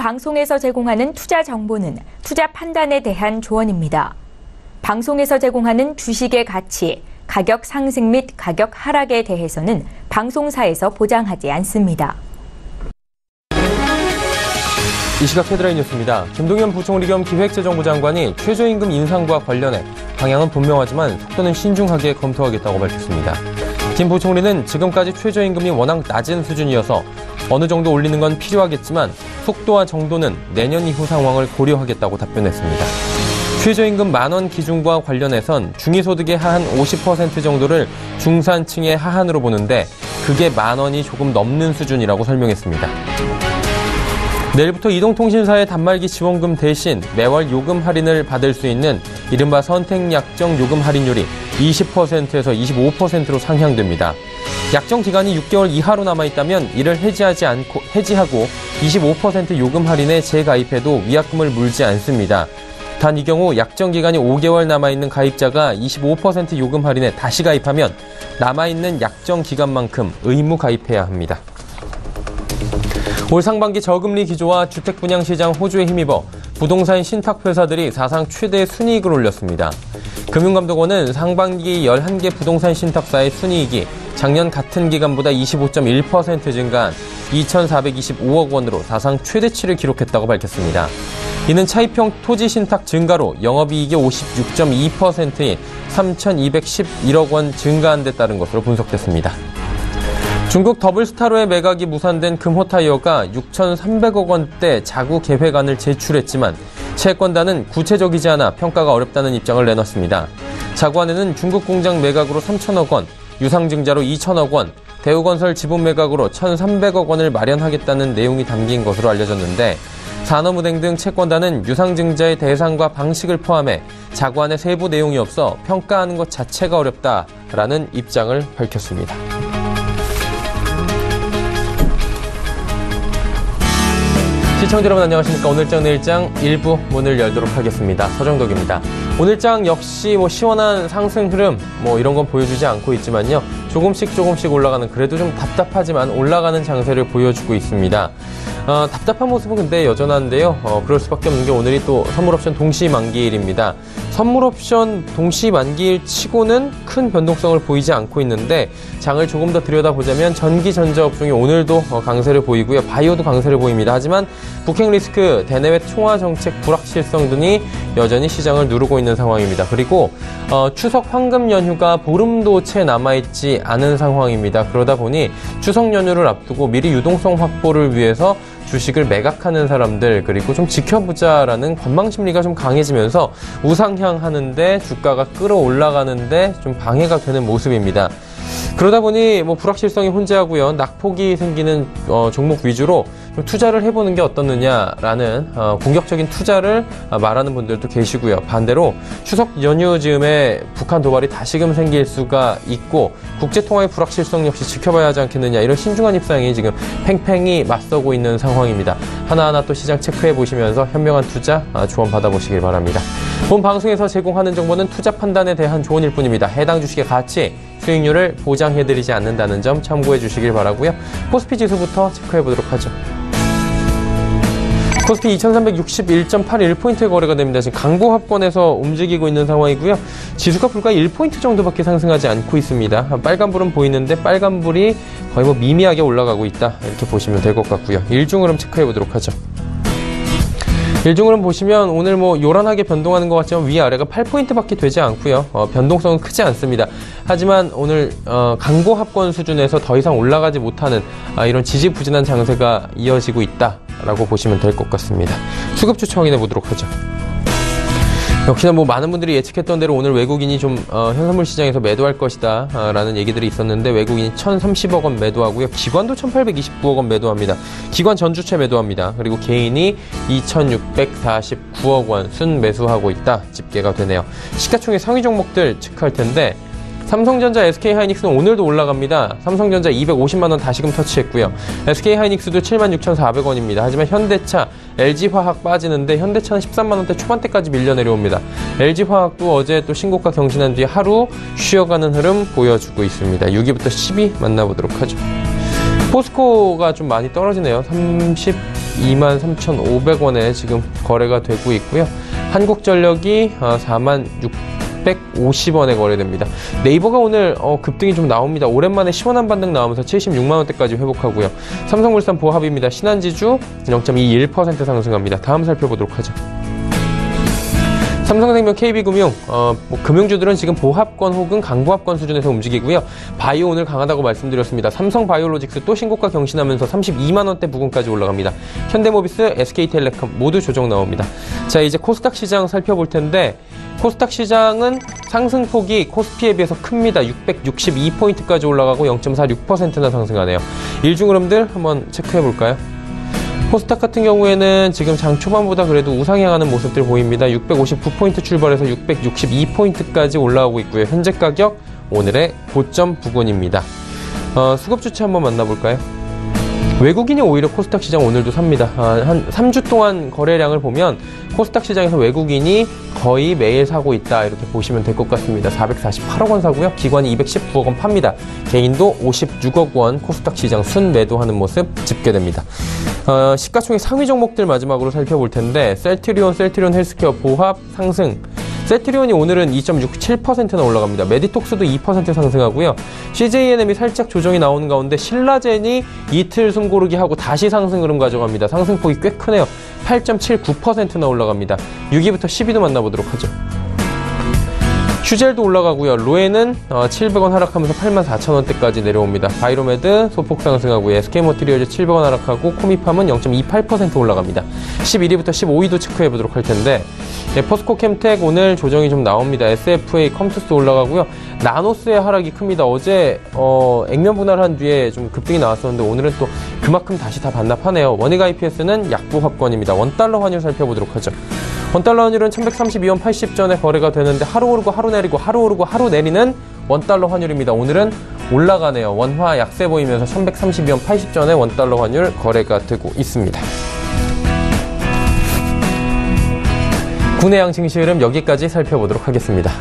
방송에서 제공하는 투자 정보는 투자 판단에 대한 조언입니다. 방송에서 제공하는 주식의 가치, 가격 상승 및 가격 하락에 대해서는 방송사에서 보장하지 않습니다. 이 시각 헤드라인 뉴스입니다. 김동연 부총리 겸 기획재정부 장관이 최저임금 인상과 관련해 방향은 분명하지만 속도는 신중하게 검토하겠다고 밝혔습니다. 김 부총리는 지금까지 최저임금이 워낙 낮은 수준이어서 어느 정도 올리는 건 필요하겠지만 속도와 정도는 내년 이후 상황을 고려하겠다고 답변했습니다. 최저임금 10,000원 기준과 관련해선 중위소득의 하한 50% 정도를 중산층의 하한으로 보는데 그게 10,000원이 조금 넘는 수준이라고 설명했습니다. 내일부터 이동통신사의 단말기 지원금 대신 매월 요금 할인을 받을 수 있는 이른바 선택약정 요금 할인율이 20%에서 25%로 상향됩니다. 약정 기간이 6개월 이하로 남아있다면 이를 해지하고 25% 요금 할인에 재가입해도 위약금을 물지 않습니다. 단 이 경우 약정 기간이 5개월 남아있는 가입자가 25% 요금 할인에 다시 가입하면 남아있는 약정 기간만큼 의무 가입해야 합니다. 올 상반기 저금리 기조와 주택 분양 시장 호주에 힘입어 부동산 신탁회사들이 사상 최대 순이익을 올렸습니다. 금융감독원은 상반기 11개 부동산 신탁사의 순이익이 작년 같은 기간보다 25.1% 증가한 2,425억 원으로 사상 최대치를 기록했다고 밝혔습니다. 이는 차입형 토지 신탁 증가로 영업이익이 56.2%인 3,211억 원 증가한 데 따른 것으로 분석됐습니다. 중국 더블스타로의 매각이 무산된 금호타이어가 6,300억 원대 자구 계획안을 제출했지만 채권단은 구체적이지 않아 평가가 어렵다는 입장을 내놨습니다. 자구안에는 중국 공장 매각으로 3,000억 원, 유상증자로 2,000억 원, 대우건설 지분 매각으로 1,300억 원을 마련하겠다는 내용이 담긴 것으로 알려졌는데 산업은행 등 채권단은 유상증자의 대상과 방식을 포함해 자구안의 세부 내용이 없어 평가하는 것 자체가 어렵다라는 입장을 밝혔습니다. 시청자 여러분 안녕하십니까. 오늘장 내일장 1부 문을 열도록 하겠습니다. 서정덕입니다. 오늘장 역시 시원한 상승 흐름 이런 건 보여주지 않고 있지만요. 조금씩 올라가는 그래도 좀 답답하지만 올라가는 장세를 보여주고 있습니다. 답답한 모습은 근데 여전한데요. 그럴 수밖에 없는 게 오늘이 또 선물옵션 동시 만기일입니다. 선물옵션 동시 만기일 치고는 큰 변동성을 보이지 않고 있는데 장을 조금 더 들여다보자면 전기 전자 업종이 오늘도 강세를 보이고요. 바이오도 강세를 보입니다. 하지만 북핵 리스크, 대내외 통화 정책 불확실성 등이 여전히 시장을 누르고 있는 상황입니다. 그리고 추석 황금 연휴가 보름도 채 남아있지 않은 상황입니다. 그러다 보니 추석 연휴를 앞두고 미리 유동성 확보를 위해서 주식을 매각하는 사람들 그리고 좀 지켜보자라는 관망심리가 좀 강해지면서 우상향하는데 주가가 끌어올라가는데 좀 방해가 되는 모습입니다. 그러다 보니 불확실성이 혼재하고요. 낙폭이 생기는 종목 위주로 좀 투자를 해보는 게 어떻느냐라는 공격적인 투자를 말하는 분들도 계시고요. 반대로 추석 연휴 즈음에 북한 도발이 다시금 생길 수가 있고 국제통화의 불확실성 역시 지켜봐야 하지 않겠느냐 이런 신중한 입장이 지금 팽팽히 맞서고 있는 상황입니다. 하나하나 또 시장 체크해 보시면서 현명한 투자 조언 받아보시길 바랍니다. 본 방송에서 제공하는 정보는 투자 판단에 대한 조언일 뿐입니다. 해당 주식의 가치, 수익률을 보장해드리지 않는다는 점 참고해 주시길 바라고요. 코스피 지수부터 체크해 보도록 하죠. 코스피 2361.81포인트의 거래가 됩니다. 지금 강보합권에서 움직이고 있는 상황이고요. 지수가 불과 1포인트 정도밖에 상승하지 않고 있습니다. 빨간불은 보이는데 빨간불이 거의 미미하게 올라가고 있다. 이렇게 보시면 될 것 같고요. 일중 흐름 체크해 보도록 하죠. 일중 흐름 보시면 오늘 요란하게 변동하는 것 같지만 위아래가 8포인트밖에 되지 않고요. 변동성은 크지 않습니다. 하지만 오늘 강보합권 수준에서 더 이상 올라가지 못하는 이런 지지부진한 장세가 이어지고 있다라고 보시면 될 것 같습니다. 수급주체 확인해 보도록 하죠. 역시나 많은 분들이 예측했던 대로 오늘 외국인이 좀 현선물 시장에서 매도할 것이다 라는 얘기들이 있었는데 외국인이 1,030억 원 매도하고요. 기관도 1,829억 원 매도합니다. 기관 전주체 매도합니다. 그리고 개인이 2,649억 원 순매수하고 있다. 집계가 되네요. 시가총액 상위 종목들 체크할 텐데 삼성전자, SK하이닉스는 오늘도 올라갑니다. 삼성전자 250만 원 다시금 터치했고요. SK하이닉스도 76,400원입니다. 하지만 현대차, LG화학 빠지는데 현대차는 13만 원대 초반대까지 밀려 내려옵니다. LG화학도 어제 또 신고가 경신한 뒤에 하루 쉬어가는 흐름 보여주고 있습니다. 6위부터 10위 만나보도록 하죠. 포스코가 좀 많이 떨어지네요. 23,500원에 지금 거래가 되고 있고요. 한국전력이 46,50원에 거래됩니다. 네이버가 오늘 급등이 좀 나옵니다. 오랜만에 시원한 반등 나오면서 76만원대까지 회복하고요. 삼성물산 보합입니다. 신한지주 0.21% 상승합니다. 다음 살펴보도록 하죠. 삼성생명, KB금융, 금융주들은 지금 보합권 혹은 강보합권 수준에서 움직이고요. 바이오 오늘 강하다고 말씀드렸습니다. 삼성바이오로직스 또 신고가 경신하면서 32만원대 부근까지 올라갑니다. 현대모비스, SK텔레콤 모두 조정 나옵니다. 자, 이제 코스닥 시장 살펴볼 텐데, 코스닥 시장은 상승폭이 코스피에 비해서 큽니다. 662포인트까지 올라가고 0.46%나 상승하네요. 일중 흐름들 한번 체크해 볼까요? 코스닥 같은 경우에는 지금 장 초반보다 그래도 우상향하는 모습들 보입니다. 659포인트 출발해서 662포인트까지 올라오고 있고요. 현재 가격 오늘의 고점 부근입니다. 수급 주체 한번 만나볼까요? 외국인이 오히려 코스닥 시장 오늘도 삽니다. 한 3주 동안 거래량을 보면 코스닥 시장에서 외국인이 거의 매일 사고 있다, 이렇게 보시면 될 것 같습니다. 448억 원 사고요. 기관이 219억 원 팝니다. 개인도 56억 원 코스닥 시장 순매도하는 모습 집계됩니다. 시가총액 상위 종목들 마지막으로 살펴볼 텐데, 셀트리온 헬스케어 보합 상승. 셀트리온이 오늘은 2.67%나 올라갑니다. 메디톡스도 2% 상승하고요. CJNM이 살짝 조정이 나오는 가운데 신라젠이 이틀 숨고르기 하고 다시 상승 흐름 가져갑니다. 상승폭이 꽤 크네요. 8.79%나 올라갑니다. 6위부터 10위도 만나보도록 하죠. 휴젤도 올라가고요. 로에는 700원 하락하면서 84,000원대까지 내려옵니다. 바이로메드 소폭 상승하고 SK모티리얼즈 700원 하락하고 코미팜은 0.28% 올라갑니다. 11위부터 15위도 체크해보도록 할 텐데, 포스코캠텍 오늘 조정이 좀 나옵니다. SFA 컴투스 올라가고요. 나노스의 하락이 큽니다. 어제 액면 분할한 뒤에 좀 급등이 나왔었는데 오늘은 또 그만큼 다시 다 반납하네요. 원익 IPS는 약보합권입니다. 원달러 환율 살펴보도록 하죠. 원달러 환율은 1132원 80전에 거래가 되는데 하루 오르고 하루 내리고 하루 오르고 하루 내리는 원달러 환율입니다. 오늘은 올라가네요. 원화 약세 보이면서 1132원 80전에 원달러 환율 거래가 되고 있습니다. 국내양 증시 흐름 여기까지 살펴보도록 하겠습니다.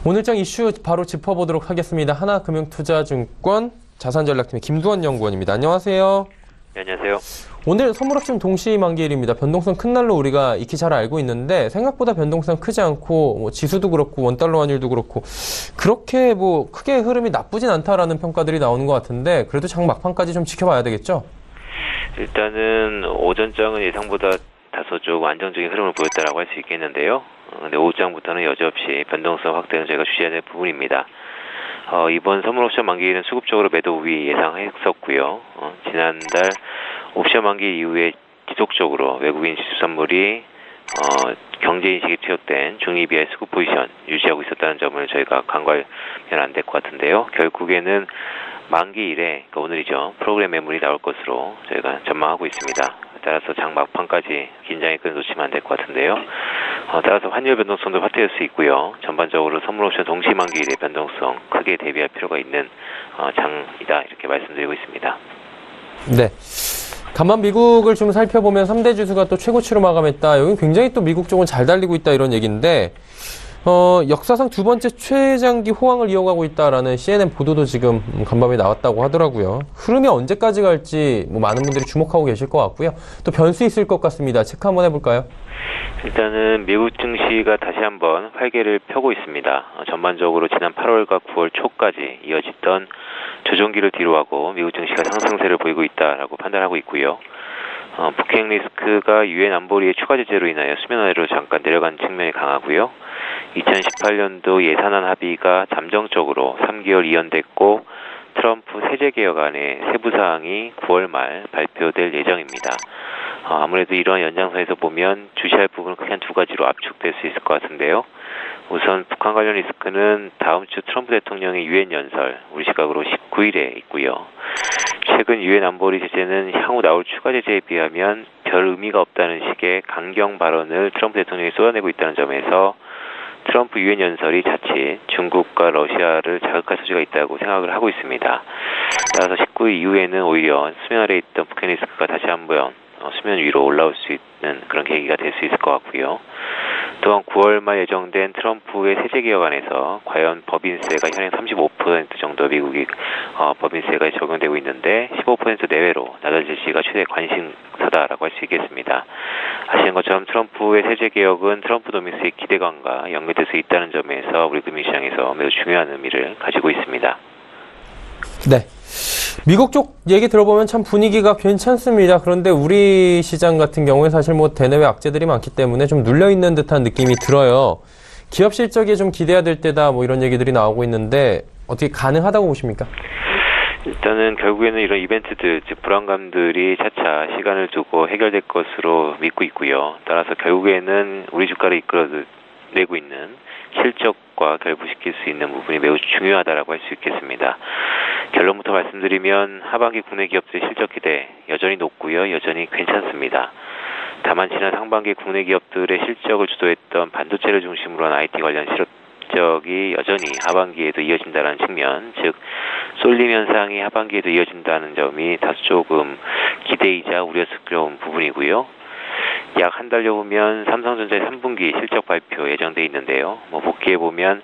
오늘장 이슈 바로 짚어보도록 하겠습니다. 하나금융투자증권 자산전략팀의 김두원 연구원입니다. 안녕하세요. 네, 안녕하세요. 오늘 선물옵션 동시만기일입니다. 변동성 큰 날로 우리가 익히 잘 알고 있는데 생각보다 변동성 크지 않고 지수도 그렇고 원달러 환율도 그렇고 그렇게 크게 흐름이 나쁘진 않다라는 평가들이 나오는 것 같은데, 그래도 장 막판까지 좀 지켜봐야 되겠죠? 일단은 오전장은 예상보다 다소 좀 안정적인 흐름을 보였다라고 할 수 있겠는데요. 근데 오후장부터는 여지없이 변동성 확대는 저희가 주시해야 될 부분입니다. 이번 선물옵션 만기일은 수급적으로 매도 우위 예상했었고요. 지난달 옵션 만기 이후에 지속적으로 외국인 지수 선물이 경제인식이 투입된 중립이의 수급 포지션 유지하고 있었다는 점을 저희가 간과하면 안 될 것 같은데요. 결국에는 만기일에, 그러니까 오늘이죠, 프로그램 매물이 나올 것으로 저희가 전망하고 있습니다. 따라서 장 막판까지 긴장의 끈을 놓치면 안 될 것 같은데요. 따라서 환율 변동성도 확대될 수 있고요. 전반적으로 선물옵션 동시만기일의 변동성 크게 대비할 필요가 있는 장이다, 이렇게 말씀드리고 있습니다. 네. 다만 미국을 좀 살펴보면 3대 지수가 또 최고치로 마감했다. 여기 굉장히 또 미국 쪽은 잘 달리고 있다, 이런 얘기인데, 역사상 두 번째 최장기 호황을 이어가고 있다라는 CNN 보도도 지금 간밤에 나왔다고 하더라고요. 흐름이 언제까지 갈지 많은 분들이 주목하고 계실 것 같고요. 또 변수 있을 것 같습니다. 체크 한번 해볼까요? 일단은 미국 증시가 다시 한번 활개를 펴고 있습니다. 전반적으로 지난 8월과 9월 초까지 이어지던 조정기를 뒤로하고 미국 증시가 상승세를 보이고 있다라고 판단하고 있고요. 북핵 리스크가 유엔 안보리의 추가 제재로 인하여 수면 아래로 잠깐 내려간 측면이 강하고요. 2018년도 예산안 합의가 잠정적으로 3개월 이연됐고, 트럼프 세제개혁안의 세부사항이 9월 말 발표될 예정입니다. 아무래도 이러한 연장선에서 보면 주시할 부분은 크게 한 두 가지로 압축될 수 있을 것 같은데요. 우선 북한 관련 리스크는 다음 주 트럼프 대통령의 유엔 연설, 우리 시각으로 19일에 있고요. 최근 유엔 안보리 제재는 향후 나올 추가 제재에 비하면 별 의미가 없다는 식의 강경 발언을 트럼프 대통령이 쏟아내고 있다는 점에서 트럼프 유엔 연설이 자칫 중국과 러시아를 자극할 소지가 있다고 생각을 하고 있습니다. 따라서 19일 이후에는 오히려 수면 아래에 있던 북핵 리스크가 다시 한번 수면 위로 올라올 수 있는 그런 계기가 될 수 있을 것 같고요. 또한 9월 말 예정된 트럼프의 세제 개혁안에서 과연 법인세가 현행 35% 정도 미국이 법인세가 적용되고 있는데 15% 내외로 낮아질지가 최대 관심사다라고 할 수 있겠습니다. 아시는 것처럼 트럼프의 세제 개혁은 트럼프 노미스의 기대감과 연계될 수 있다는 점에서 우리 금융시장에서 매우 중요한 의미를 가지고 있습니다. 네. 미국 쪽 얘기 들어보면 참 분위기가 괜찮습니다. 그런데 우리 시장 같은 경우에 사실 뭐 대내외 악재들이 많기 때문에 좀 눌려있는 듯한 느낌이 들어요. 기업 실적이 좀 기대해야 될 때다 뭐 이런 얘기들이 나오고 있는데 어떻게 가능하다고 보십니까? 일단은 결국에는 이런 이벤트들, 즉 불안감들이 차차 시간을 두고 해결될 것으로 믿고 있고요. 따라서 결국에는 우리 주가를 이끌어내고 있는 실적과 결부시킬 수 있는 부분이 매우 중요하다라고 할 수 있겠습니다. 결론부터 말씀드리면 하반기 국내 기업들 실적 기대 여전히 높고요. 여전히 괜찮습니다. 다만 지난 상반기 국내 기업들의 실적을 주도했던 반도체를 중심으로 한 IT 관련 실적이 여전히 하반기에도 이어진다는 측면, 즉 쏠림 현상이 하반기에도 이어진다는 점이 다소 조금 기대이자 우려스러운 부분이고요. 약 한 달여 후면 삼성전자의 3분기 실적 발표 예정돼 있는데요. 복귀해보면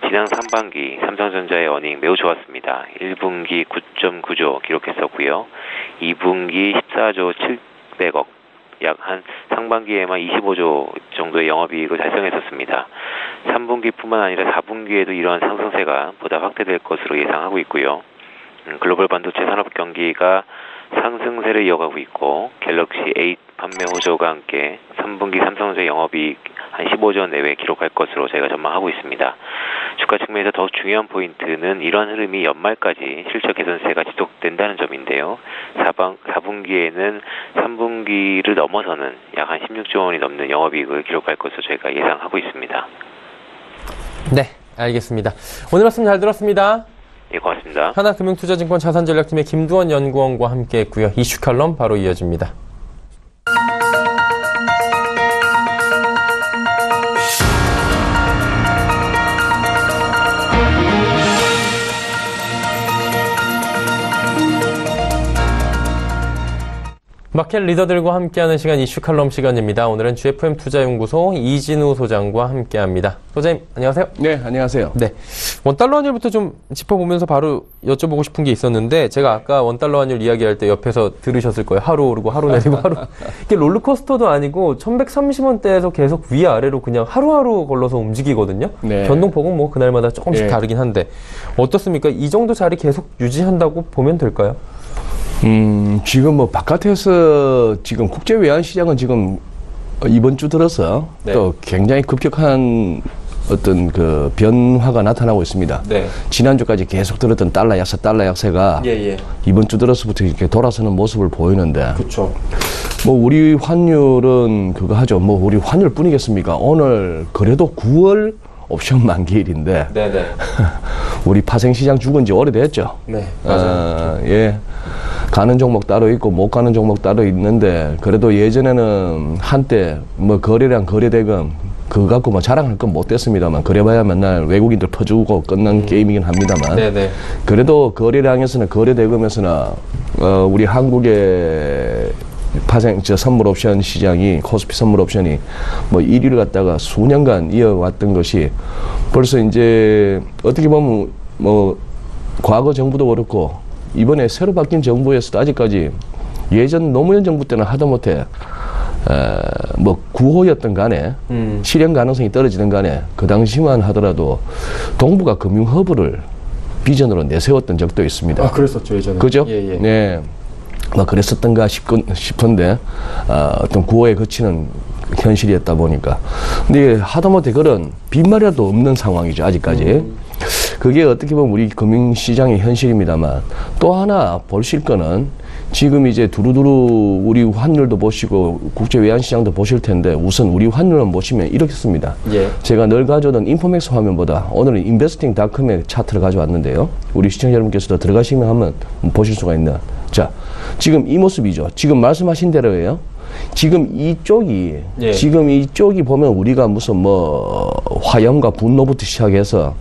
지난 상반기 삼성전자의 어닝 매우 좋았습니다. 1분기 9.9조 기록했었고요. 2분기 14조 700억, 약 한 상반기에만 25조 정도의 영업이익을 달성했었습니다. 3분기뿐만 아니라 4분기에도 이러한 상승세가 보다 확대될 것으로 예상하고 있고요. 글로벌 반도체 산업 경기가 상승세를 이어가고 있고 갤럭시 8 판매 호조가 함께 3분기 삼성전자 영업이익 한 15조 내외 기록할 것으로 저희가 전망하고 있습니다. 주가 측면에서 더 중요한 포인트는 이런 흐름이 연말까지 실적 개선세가 지속된다는 점인데요. 4분기에는 3분기를 넘어서는 약 한 16조 원이 넘는 영업이익을 기록할 것으로 저희가 예상하고 있습니다. 네, 알겠습니다. 오늘 말씀 잘 들었습니다. 네, 고맙습니다. 하나금융투자증권 자산전략팀의 김두원 연구원과 함께했고요. 이슈 칼럼 바로 이어집니다. 마켓 리더들과 함께하는 시간 이슈 칼럼 시간입니다. 오늘은 GFM 투자연구소 이진우 소장과 함께합니다. 소장님 안녕하세요. 네, 안녕하세요. 네, 원달러 환율부터 좀 짚어보면서 바로 여쭤보고 싶은 게 있었는데 제가 아까 원달러 환율 이야기할 때 옆에서 들으셨을 거예요. 하루 오르고 하루 내리고 하루 이게 롤러코스터도 아니고 1130원대에서 계속 위아래로 그냥 하루하루 걸러서 움직이거든요. 네. 변동폭은 뭐 그날마다 조금씩 네. 다르긴 한데 어떻습니까? 이 정도 자리 계속 유지한다고 보면 될까요? 지금 뭐 바깥에서 지금 국제 외환 시장은 지금 이번 주 들어서 네. 또 굉장히 급격한 어떤 그 변화가 나타나고 있습니다. 네. 지난주까지 계속 들었던 달러 약세가 예. 이번 주 들어서부터 이렇게 돌아서는 모습을 보이는데 그렇죠. 뭐 우리 환율은 그거 하죠. 뭐 우리 환율 뿐이겠습니까? 오늘 그래도 9월 옵션 만기일인데 네네. 우리 파생시장 죽은 지 오래됐죠. 네, 맞아요. 예. 가는 종목 따로 있고 못 가는 종목 따로 있는데 그래도 예전에는 한때 뭐 거래량 거래대금 그거 갖고 뭐 자랑할 건 못 됐습니다만 그래봐야 맨날 외국인들 퍼주고 끝난 게임이긴 합니다만 네네. 그래도 거래량에서는 거래대금에서나 우리 한국의 선물 옵션 시장이 코스피 선물 옵션이 뭐 1위를 갖다가 수년간 이어왔던 것이 벌써 이제 어떻게 보면 뭐 과거 정부도 그렇고 이번에 새로 바뀐 정부에서도 아직까지 예전 노무현 정부 때는 하다못해 뭐 구호였던 간에 실현 가능성이 떨어지는 간에 그 당시만 하더라도 동북아 금융 허브를 비전으로 내세웠던 적도 있습니다. 아, 그랬었죠 예전에. 그죠? 예. 네. 뭐 그랬었던가 싶은데 어떤 구호에 그치는 현실이었다 보니까 근데 하다못해 그런 빈말이라도 없는 상황이죠 아직까지. 그게 어떻게 보면 우리 금융시장의 현실입니다만 또 하나 보실 거는 지금 이제 두루두루 우리 환율도 보시고 국제 외환시장도 보실 텐데 우선 우리 환율을 보시면 이렇습니다. 예. 제가 늘 가져오던 인포맥스 화면보다 오늘은 인베스팅닷컴의 차트를 가져왔는데요. 우리 시청자 여러분께서도 들어가시면 한번 보실 수가 있는. 자, 지금 이 모습이죠. 지금 말씀하신 대로예요. 지금 이쪽이 예. 지금 이쪽이 보면 우리가 무슨 뭐 화염과 분노부터 시작해서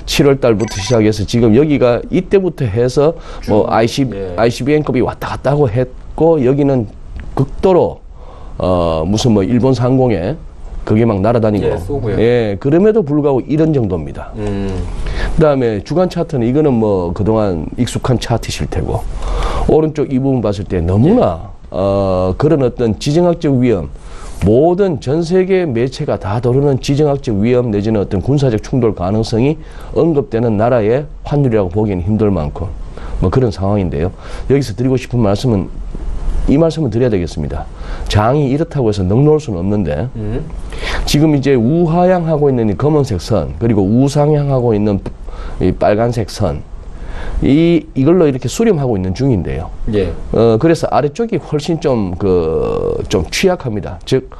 7월 달부터 시작해서 지금 여기가 이때부터 해서 뭐 ICBM급이 왔다 갔다 하고 했고 여기는 극도로 무슨 뭐 일본 상공에 그게 막 날아다니고. 예, 쏘고요. 예, 그럼에도 불구하고 이런 정도입니다. 그다음에 주간 차트는 이거는 뭐 그동안 익숙한 차트실 테고, 오른쪽 이 부분 봤을 때 너무나 그런 어떤 지정학적 위험, 모든 전 세계 매체가 다 다루는 지정학적 위험 내지는 어떤 군사적 충돌 가능성이 언급되는 나라의 환율이라고 보기에는 힘들 만큼 뭐 그런 상황인데요. 여기서 드리고 싶은 말씀은 이 말씀을 드려야 되겠습니다. 장이 이렇다고 해서 넉놓을 수는 없는데 지금 이제 우하향하고 있는 이 검은색 선, 그리고 우상향하고 있는 이 빨간색 선, 이걸로 이렇게 수렴하고 있는 중인데요. 예. 그래서 아래쪽이 훨씬 좀 취약합니다. 즉,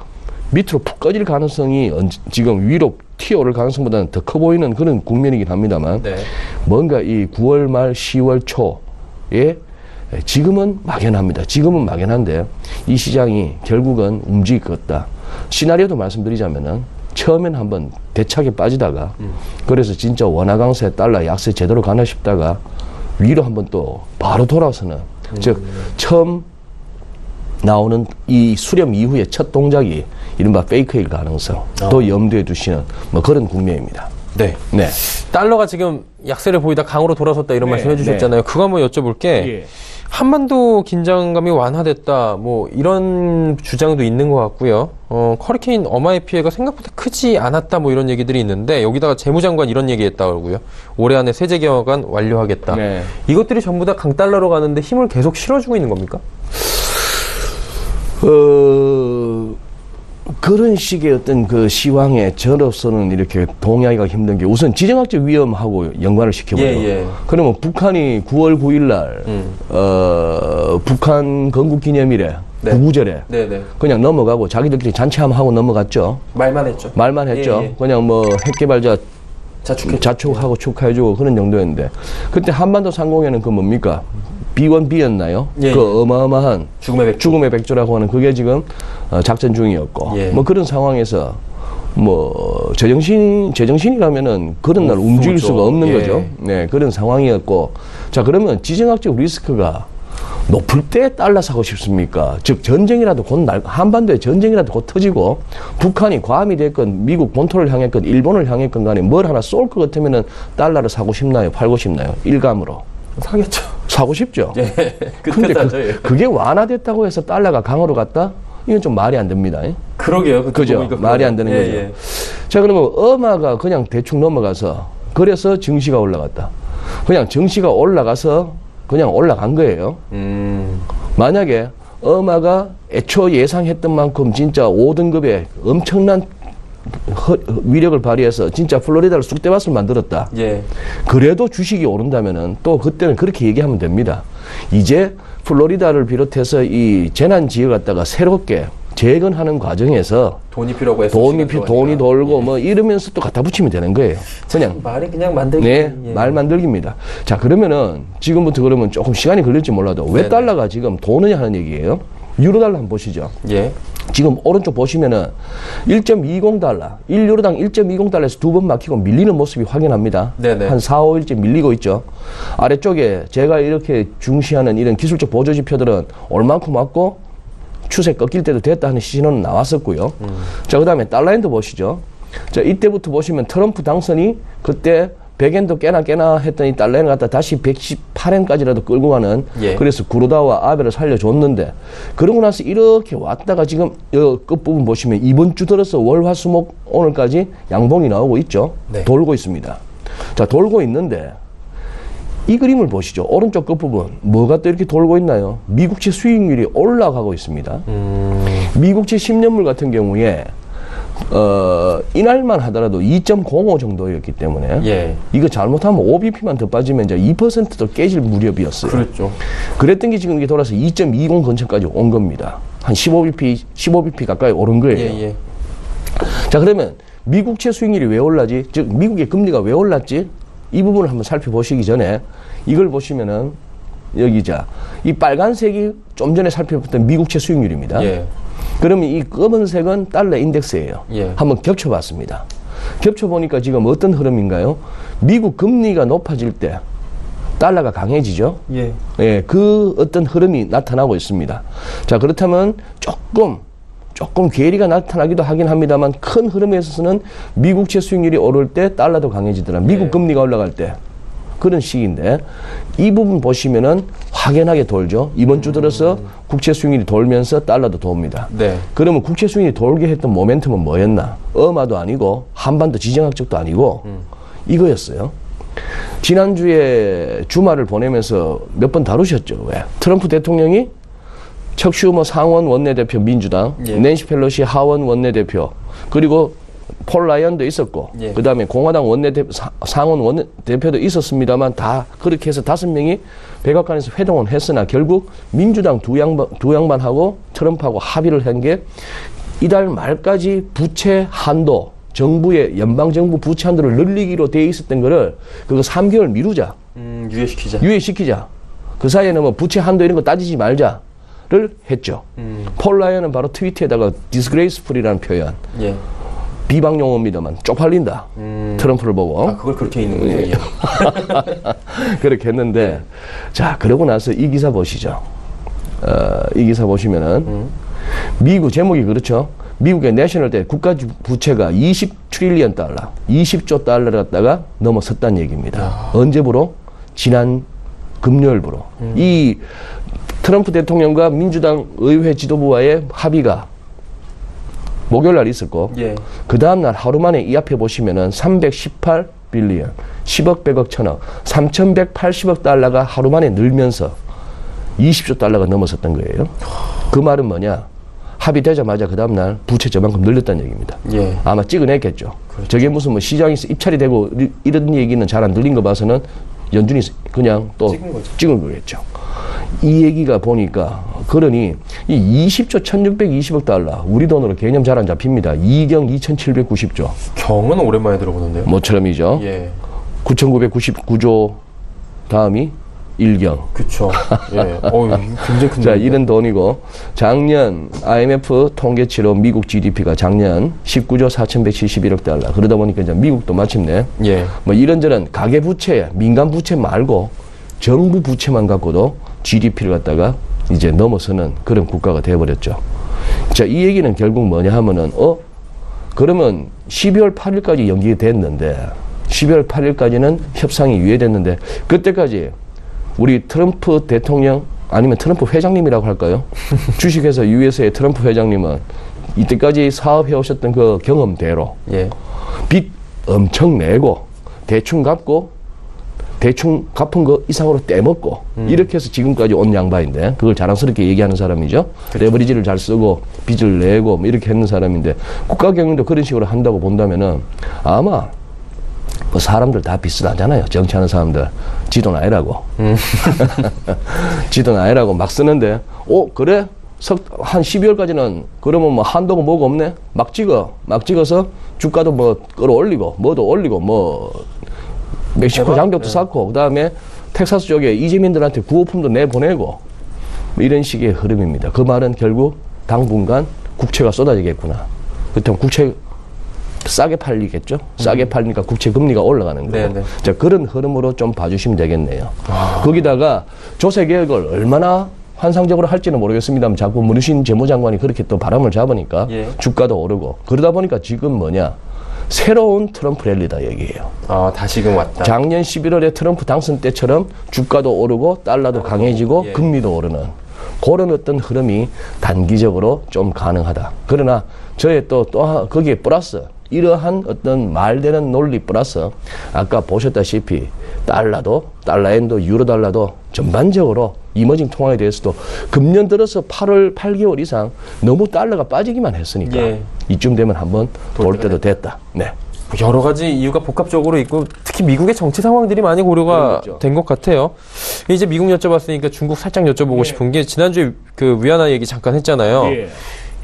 밑으로 푹 꺼질 가능성이 지금 위로 튀어오를 가능성보다는 더 커 보이는 그런 국면이긴 합니다만, 네. 뭔가 이 9월 말 10월 초에 지금은 막연합니다. 지금은 막연한데 이 시장이 결국은 움직일 것 같다. 시나리오도 말씀드리자면은 처음엔 한번 대차게 빠지다가 그래서 진짜 원화 강세 달러 약세 제대로 가나 싶다가 위로 한번 또 바로 돌아서는 즉 처음 나오는 이 수렴 이후의 첫 동작이 이른바 페이크일 가능성 또 염두에 두시는 뭐 그런 국면입니다. 네. 네. 달러가 지금 약세를 보이다 강으로 돌아섰다 이런 네, 말씀 해주셨잖아요. 그거 한번 여쭤볼게. 예. 한반도 긴장감이 완화됐다, 뭐 이런 주장도 있는 것 같고요. 허리케인 어마의 피해가 생각보다 크지 않았다, 뭐 이런 얘기들이 있는데 여기다가 재무장관 이런 얘기했다고요. 올해 안에 세제 개혁안 완료하겠다. 네. 이것들이 전부 다 강달러로 가는데 힘을 계속 실어주고 있는 겁니까? 그런 식의 어떤 그 시황에 저로서는 이렇게 동의하기가 힘든 게 우선 지정학적 위험하고 연관을 시켜보죠. 예. 그러면 북한이 9월 9일 날, 북한 건국기념일에, 네. 구구절에 네네. 그냥 넘어가고 자기들끼리 잔치 한번 하고 넘어갔죠. 말만 했죠. 말만 했죠. 예. 그냥 뭐 핵개발자 자축했죠. 자축하고 축하해주고 그런 정도였는데 그때 한반도 상공에는 그 뭡니까? B1B였나요? 예. 그 어마어마한 죽음의 백조라고 하는 그게 지금 작전 중이었고 예. 뭐 그런 상황에서 뭐 제정신이라면은 그런 날 움직일 그렇죠. 수가 없는 예. 거죠. 네, 그런 상황이었고 자 그러면 지정학적 리스크가 높을 때 달러 사고 싶습니까? 즉 전쟁이라도 곧 한반도에 전쟁이라도 곧 터지고 북한이 괌이 됐건 미국 본토를 향했건 일본을 향했건 간에 뭘 하나 쏠 것 같으면은 달러를 사고 싶나요? 팔고 싶나요? 일감으로 사겠죠. 사고 싶죠. 예. 근데 예. 그게 완화됐다고 해서 달러가 강으로 갔다? 이건 좀 말이 안 됩니다. 그러게요. 그죠? 말이 안 되는 거죠. 예. 자, 그러면 어마가 그냥 대충 넘어가서 그래서 증시가 올라갔다. 그냥 증시가 올라가서 그냥 올라간 거예요. 만약에 어마가 애초 예상했던 만큼 진짜 5등급의 엄청난 위력을 발휘해서 진짜 플로리다를 쑥대밭을 만들었다. 예. 그래도 주식이 오른다면은 또 그때는 그렇게 얘기하면 됩니다. 이제 플로리다를 비롯해서 이 재난 지역 갖다가 새롭게 재건하는 과정에서 돈이 필요하고 돈이 돌고 뭐 이러면서 또 갖다 붙이면 되는 거예요. 그냥 말이 그냥 만들기. 네, 예. 말 만들기입니다. 자, 그러면은 지금부터 그러면 조금 시간이 걸릴지 몰라도 왜 네네. 달러가 지금 도느냐 하는 얘기예요. 유로달러 한번 보시죠. 예. 지금 오른쪽 보시면은 1.20달러, 1유로당 1.20달러에서 두 번 막히고 밀리는 모습이 확인합니다. 네네. 한 4, 5일째 밀리고 있죠. 아래쪽에 제가 이렇게 중시하는 이런 기술적 보조 지표들은 얼만큼 왔고 추세 꺾일 때도 됐다 하는 신호는 나왔었고요. 자, 그 다음에 달러엔도 보시죠. 자, 이때부터 보시면 트럼프 당선이 그때 100엔도 깨나 했더니 달러엔을 갖다 다시 118엔까지라도 끌고 가는 예. 그래서 구로다와 아베를 살려줬는데 그러고 나서 이렇게 왔다가 지금 이 끝부분 보시면 이번 주 들어서 월화수목 오늘까지 양봉이 나오고 있죠. 네. 돌고 있습니다. 자, 돌고 있는데 이 그림을 보시죠. 오른쪽 끝부분 뭐가 또 이렇게 돌고 있나요? 미국채 수익률이 올라가고 있습니다. 미국채 10년물 같은 경우에 이날만 하더라도 2.05 정도였기 때문에 예. 이거 잘못하면 5bp만 더 빠지면 이제 2%도 깨질 무렵이었어요. 그렇죠. 그랬던 게 지금 이게 돌아서 2.20 근처까지 온 겁니다. 한 15bp 가까이 오른 거예요. 예. 자, 그러면 미국채 수익률이 왜 올라지? 즉 미국의 금리가 왜 올랐지? 이 부분을 한번 살펴보시기 전에 이걸 보시면은 여기 이 빨간색이 좀 전에 살펴봤던 미국채 수익률입니다. 예. 그러면 이 검은색은 달러 인덱스예요. 예. 한번 겹쳐봤습니다. 겹쳐보니까 지금 어떤 흐름인가요? 미국 금리가 높아질 때 달러가 강해지죠. 예. 예, 그 어떤 흐름이 나타나고 있습니다. 자, 그렇다면 조금 조금 괴리가 나타나기도 하긴 합니다만 큰 흐름에 있어서는 미국채 수익률이 오를 때 달러도 강해지더라. 미국 금리가 올라갈 때. 그런 시기인데 이 부분 보시면은 확연하게 돌죠. 이번 주 들어서 국채 수익률이 돌면서 달러도 돕니다. 네. 그러면 국채 수익률이 돌게 했던 모멘텀은 뭐였나? 어마도 아니고 한반도 지정학적도 아니고 이거였어요. 지난주에 주말을 보내면서 몇 번 다루셨죠. 왜? 트럼프 대통령이 척 슈머 상원 원내대표 민주당, 예. 낸시 펠로시 하원 원내대표, 그리고 폴 라이언도 있었고, 예. 그 다음에 공화당 상원 원내대표도 있었습니다만 다 그렇게 해서 5명이 백악관에서 회동은 했으나 결국 민주당 두 양반하고 트럼프하고 합의를 한 게 이달 말까지 부채 한도, 정부의 연방정부 부채 한도를 늘리기로 돼 있었던 거를 그거 3개월 미루자. 유예시키자. 그 사이에는 뭐 부채 한도 이런 거 따지지 말자를 했죠. 폴 라이언은 바로 트위터에다가 disgraceful이라는 표현. 예. 비방 용어입니다만 쪽팔린다. 트럼프를 보고. 아, 그걸 그렇게 있는군요. 예. 그렇게 했는데, 자, 그러고 나서 이 기사 보시죠. 이 기사 보시면은, 미국, 제목이 그렇죠. 미국의 내셔널 대 국가 부채가 20트릴리언 달러, 20조 달러를 갖다가 넘어섰다는 얘기입니다. 언제부로? 지난 금요일부로. 이 트럼프 대통령과 민주당 의회 지도부와의 합의가 목요일 날 있었고, 예. 그 다음날 하루 만에 이 앞에 보시면은 318 빌리언, 10억, 100억, 1000억, 3180억 달러가 하루 만에 늘면서 20조 달러가 넘어섰던 거예요. 그 말은 뭐냐? 합의되자마자 그 다음날 부채 저만큼 늘렸다는 얘기입니다. 예. 아마 찍어냈겠죠. 그렇죠. 저게 무슨 뭐 시장에서 입찰이 되고 이런 얘기는 잘 안 들린 거 봐서는 연준이 그냥 또 찍은 거겠죠. 이 얘기가 보니까 그러니 이 20조 1620억 달러 우리 돈으로 개념 잘 안 잡힙니다. 2경 2790조. 경은 오랜만에 들어보는데요. 모처럼이죠. 예. 9999조 다음이 1경. 그쵸. 예. 굉장히 큰. 자, 이런 돈이고 작년 IMF 통계치로 미국 GDP가 작년 19조 4171억 달러. 그러다 보니까 이제 미국도 마침내 예. 뭐 이런저런 가계 부채, 민간 부채 말고 정부 부채만 갖고도 GDP를 갖다가 이제 넘어서는 그런 국가가 되어버렸죠. 자, 이 얘기는 결국 뭐냐 하면은, 그러면 12월 8일까지 연기됐는데, 12월 8일까지는 협상이 유예됐는데, 그때까지 우리 트럼프 대통령, 아니면 트럼프 회장님이라고 할까요? 주식회사 US의 트럼프 회장님은 이때까지 사업해 오셨던 그 경험대로, 예. 빚 엄청 내고, 대충 갚고, 대충 갚은 거 이상으로 떼먹고 이렇게 해서 지금까지 온 양반인데 그걸 자랑스럽게 얘기하는 사람이죠. 그렇죠. 레버리지를 잘 쓰고 빚을 내고 뭐 이렇게 했는 사람인데 국가 경영도 그런 식으로 한다고 본다면은 아마 뭐 사람들 다 비슷하잖아요. 정치하는 사람들 지도 나이라고 지도 나이라고 막 쓰는데 그래? 한 12월까지는 그러면 뭐 한도가 뭐가 없네? 막 찍어서 주가도 뭐 끌어올리고 뭐도 올리고 뭐 멕시코 장벽도 쌓고 그 다음에 텍사스 쪽에 이재민들한테 구호품도 내보내고 뭐 이런 식의 흐름입니다. 그 말은 결국 당분간 국채가 쏟아지겠구나. 그렇다면 국채 싸게 팔리겠죠. 싸게 팔리니까 국채 금리가 올라가는 거고. 네네. 자, 그런 흐름으로 좀 봐주시면 되겠네요. 거기다가 조세 개혁을 얼마나 환상적으로 할지는 모르겠습니다만 자꾸 문희신 재무장관이 그렇게 또 바람을 잡으니까 예. 주가도 오르고 그러다 보니까 지금 뭐냐? 새로운 트럼프 랠리다 얘기예요. 다시금 왔다. 작년 11월에 트럼프 당선 때처럼 주가도 오르고 달러도 강해지고 예. 금리도 오르는 그런 어떤 흐름이 단기적으로 좀 가능하다. 그러나 저의 또 거기에 플러스 이러한 어떤 말되는 논리 플러스 아까 보셨다시피 달러엔도 유로달러도 전반적으로 이머징 통화에 대해서도 금년 들어서 8개월 이상 너무 달러가 빠지기만 했으니까 예. 이쯤 되면 한번 돌 때도 됐다. 네. 여러 가지 이유가 복합적으로 있고 특히 미국의 정치 상황들이 많이 고려가 된 것 같아요. 이제 미국 여쭤봤으니까 중국 살짝 여쭤보고 싶은 게 지난주에 그 위안화 얘기 잠깐 했잖아요.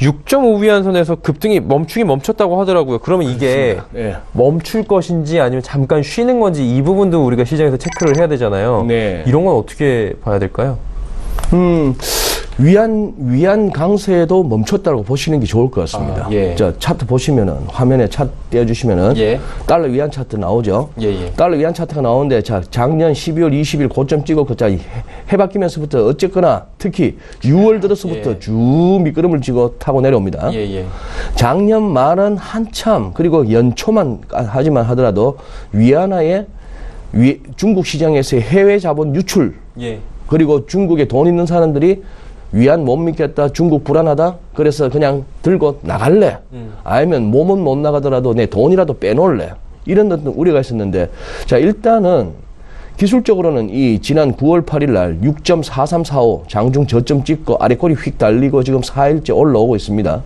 6.5위안선에서 급등이 멈췄다고 하더라고요. 그러면 이게 멈출 것인지 아니면 잠깐 쉬는 건지 이 부분도 우리가 시장에서 체크를 해야 되잖아요. 네. 이런 건 어떻게 봐야 될까요? 위안 강세도 멈췄다고 보시는 게 좋을 것 같습니다. 예. 자, 차트 보시면은, 화면에 차트 띄워주시면은, 예. 달러 위안 차트 나오죠? 예. 달러 위안 차트가 나오는데, 자, 작년 12월 20일 고점 찍었고, 자, 해 바뀌면서부터 어쨌거나, 특히 6월 들어서부터 예. 쭉 미끄럼을 지고 타고 내려옵니다. 예. 작년 말은 한참, 그리고 연초만 하더라도, 위안화의 중국 시장에서의 해외 자본 유출, 예. 그리고 중국에 돈 있는 사람들이 위안 못 믿겠다, 중국 불안하다, 그래서 그냥 들고 나갈래. 아니면 몸은 못 나가더라도 내 돈이라도 빼놓을래. 이런 어떤 우려가 있었는데, 자, 일단은 기술적으로는 이 지난 9월 8일 날 6.4345 장중 저점 찍고 아래 꼬리 휙 달리고 지금 4일째 올라오고 있습니다.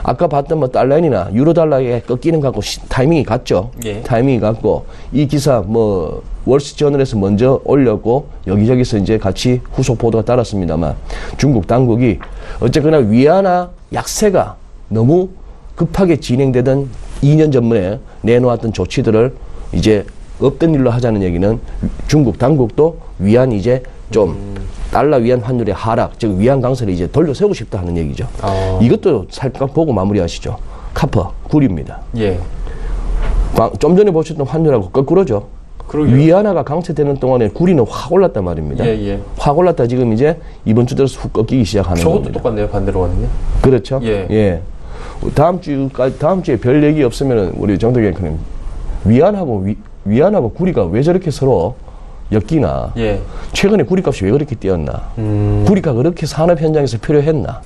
아까 봤던 뭐 달러인이나 유로 달러에 꺾이는 것 같고 타이밍이 같죠. 예. 타이밍이 같고 이 기사 뭐 월스트리트저널에서 먼저 올렸고 여기저기서 이제 같이 후속 보도가 따랐습니다만 중국 당국이 어쨌거나 위안화 약세가 너무 급하게 진행되던 2년 전에 내놓았던 조치들을 이제 없던 일로 하자는 얘기는 중국 당국도 위안 이제 좀 달러 위안 환율의 하락, 즉 위안 강세를 이제 돌려세우고 싶다 하는 얘기죠. 이것도 살짝 보고 마무리하시죠. 카퍼, 구리입니다. 예. 좀 전에 보셨던 환율하고 거꾸로죠. 그러게요. 위안화가 강세되는 동안에 구리는 확 올랐단 말입니다. 예. 확 올랐다 지금 이제 이번 주 들어서 훅 꺾이기 시작하는 저것도 겁니다. 똑같네요. 반대로 가는데. 그렇죠. 예. 다음 주에 별 얘기 없으면은 우리 정덕 앵커님 위안하고 구리가 왜 저렇게 서로 엮이나? 예. 최근에 구리값이 왜 그렇게 뛰었나? 구리가 그렇게 산업 현장에서 필요했나?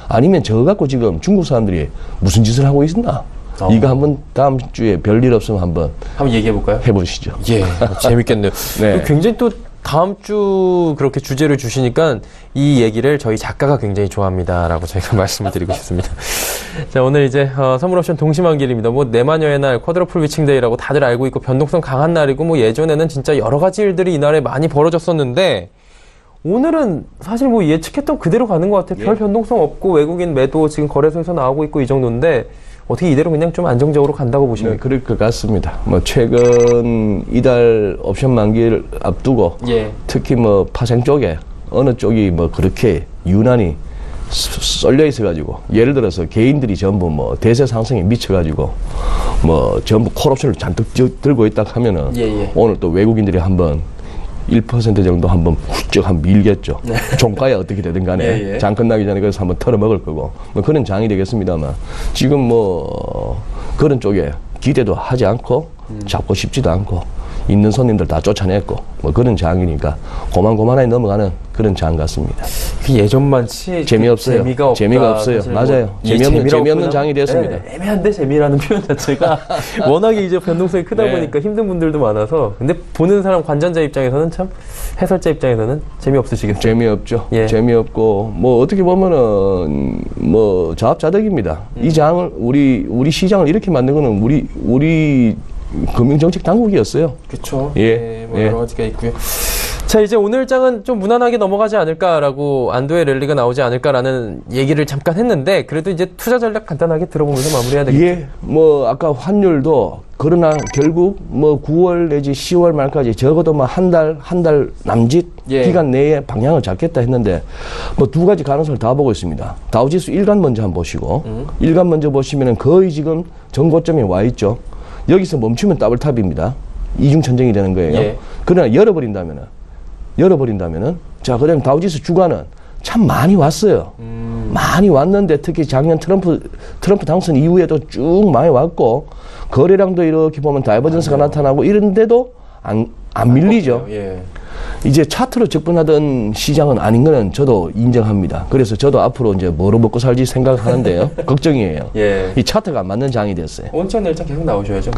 아니면 저거 갖고 지금 중국 사람들이 무슨 짓을 하고 있나? 이거 한번 다음 주에 별일 없으면 한번 얘기해 볼까요? 해보시죠. 예. 재밌겠네요. 네. 굉장히 또 다음 주 그렇게 주제를 주시니까 이 얘기를 저희 작가가 굉장히 좋아합니다라고 저희가 말씀을 드리고 싶습니다. 자, 오늘 이제 선물 옵션 동시만길입니다. 뭐 내마녀의 날, 쿼드러플 위칭데이라고 다들 알고 있고 변동성 강한 날이고 뭐 예전에는 진짜 여러 가지 일들이 이날에 많이 벌어졌었는데 오늘은 사실 뭐 예측했던 그대로 가는 것 같아요. 별 변동성 없고 외국인 매도 지금 거래소에서 나오고 있고 이 정도인데 어떻게 이대로 그냥 좀 안정적으로 간다고 보십니까? 네, 그럴 것 같습니다. 뭐 최근 이달 옵션 만기를 앞두고 예. 특히 뭐 파생 쪽에 어느 쪽이 뭐 그렇게 유난히 쏠려 있어가지고 예를 들어서 개인들이 전부 뭐 대세 상승에 미쳐가지고 뭐 전부 콜옵션을 잔뜩 들고 있다 하면은 오늘 또 외국인들이 한번 1% 정도 한번 훌쩍 한번 밀겠죠. 네. 종가야 어떻게 되든 간에 장 끝나기 전에 그래서 한번 털어먹을 거고 뭐 그런 장이 되겠습니다만 지금 뭐 그런 쪽에 기대도 하지 않고 잡고 싶지도 않고 있는 손님들 다 쫓아냈고 뭐 그런 장이니까 고만고만하게 넘어가는 그런 장 같습니다. 예전만치 재미없어요. 재미가 없어요. 맞아요. 재미없는 장이 됐습니다. 네, 애매한데 재미라는 표현 자체가 워낙에 이제 변동성이 크다 보니까 힘든 분들도 많아서 근데 보는 사람 관전자 입장에서는 참 해설자 입장에서는 재미없으시겠어요. 재미없죠. 재미없고 뭐 어떻게 보면은 뭐 자업자득입니다. 이 장을 우리 시장을 이렇게 만든 거는 우리 금융정책 당국이었어요. 그렇죠. 뭐 여러 가지가 있고요. 자, 이제 오늘 장은 좀 무난하게 넘어가지 않을까라고 안도의 랠리가 나오지 않을까라는 얘기를 잠깐 했는데 그래도 이제 투자 전략 간단하게 들어보면서 마무리해야 되겠죠. 뭐 아까 환율도 그러나 결국 뭐 9월 내지 10월 말까지 적어도 뭐 한 달 남짓 기간 내에 방향을 잡겠다 했는데 뭐 두 가지 가능성을 다 보고 있습니다. 다우지수 일간 먼저 한번 보시고 일간 먼저 보시면은 거의 지금 전고점에 와 있죠. 여기서 멈추면 더블탑입니다. 이중천정이 되는 거예요. 그러나 열어버린다면은 자, 그다음 다우지수 주가는 참 많이 왔어요. 많이 왔는데 특히 작년 트럼프 당선 이후에도 쭉 많이 왔고 거래량도 이렇게 보면 다이버전스가 나타나고 이런데도 안 밀리죠. 이제 차트로 접근하던 시장은 아닌 거는 저도 인정합니다. 그래서 저도 앞으로 이제 뭐로 먹고 살지 생각하는데요. 걱정이에요. 이 차트가 안 맞는 장이 됐어요. 온천 내일장 계속 나오셔야죠.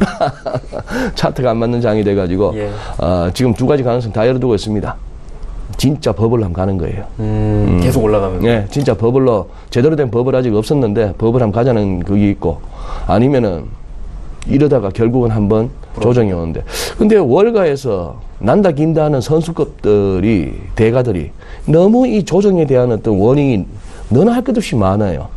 차트가 안 맞는 장이 돼가지고 지금 두 가지 가능성 다 열어두고 있습니다. 진짜 버블로 한번 가는 거예요. 계속 올라가면. 네, 진짜 버블로 제대로 된 버블 아직 없었는데 버블 한번 가자는 그게 있고 아니면은 이러다가 결국은 한번 조정이 오는데 근데 월가에서 난다 긴다 하는 선수급들이 대가들이 너무 이 조정에 대한 어떤 너나 할 것 없이 많아요.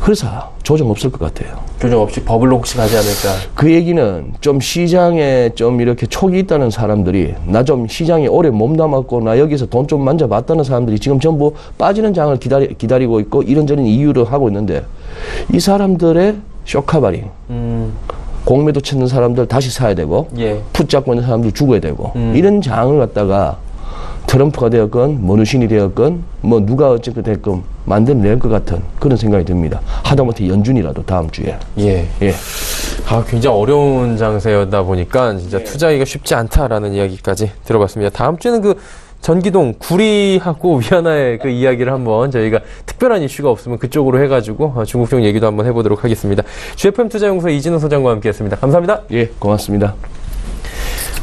그래서 조정 없을 것 같아요. 조정 없이 버블로 혹시 가지 않을까? 그 얘기는 좀 시장에 좀 이렇게 촉이 있다는 사람들이 나 좀 시장에 오래 몸담았고 나 여기서 돈 좀 만져봤다는 사람들이 지금 전부 빠지는 장을 기다리고 있고 이런저런 이유를 하고 있는데 이 사람들의 쇼카바링 공매도 찾는 사람들 다시 사야 되고 붙잡고 있는 사람들 죽어야 되고 이런 장을 갖다가 트럼프가 되었건 머누신이 되었건 뭐 누가 어쨌든 됐건 만들어낼 것 같은 그런 생각이 듭니다. 하다못해 연준이라도 다음 주에. 굉장히 어려운 장세였다 보니까 진짜 투자하기가 쉽지 않다라는 이야기까지 들어봤습니다. 다음 주에는 그 전기동 구리하고 위안화의 그 이야기를 한번 저희가 특별한 이슈가 없으면 그쪽으로 해가지고 중국 쪽 얘기도 한번 해보도록 하겠습니다. GFM 투자연구소 이진우 소장과 함께했습니다. 감사합니다. 예, 고맙습니다.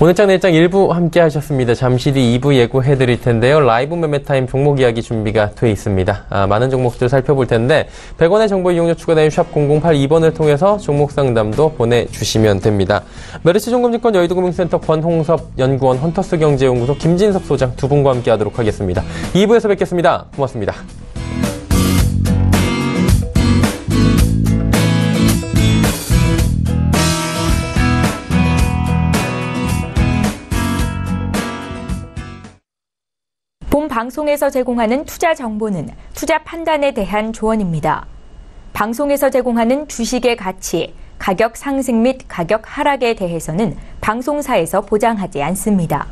오늘장 내일장 1부 함께 하셨습니다. 잠시 뒤 2부 예고해드릴 텐데요. 라이브 매매타임 종목 이야기 준비가 돼 있습니다. 많은 종목들 살펴볼 텐데 100원의 정보 이용료 추가된 샵 0082번을 통해서 종목 상담도 보내주시면 됩니다. 메르츠종금증권 여의도금융센터 권홍섭 연구원, 헌터스 경제연구소 김진석 소장 두 분과 함께 하도록 하겠습니다. 2부에서 뵙겠습니다. 고맙습니다. 본 방송에서 제공하는 투자 정보는 투자 판단에 대한 조언입니다. 방송에서 제공하는 주식의 가치, 가격 상승 및 가격 하락에 대해서는 방송사에서 보장하지 않습니다.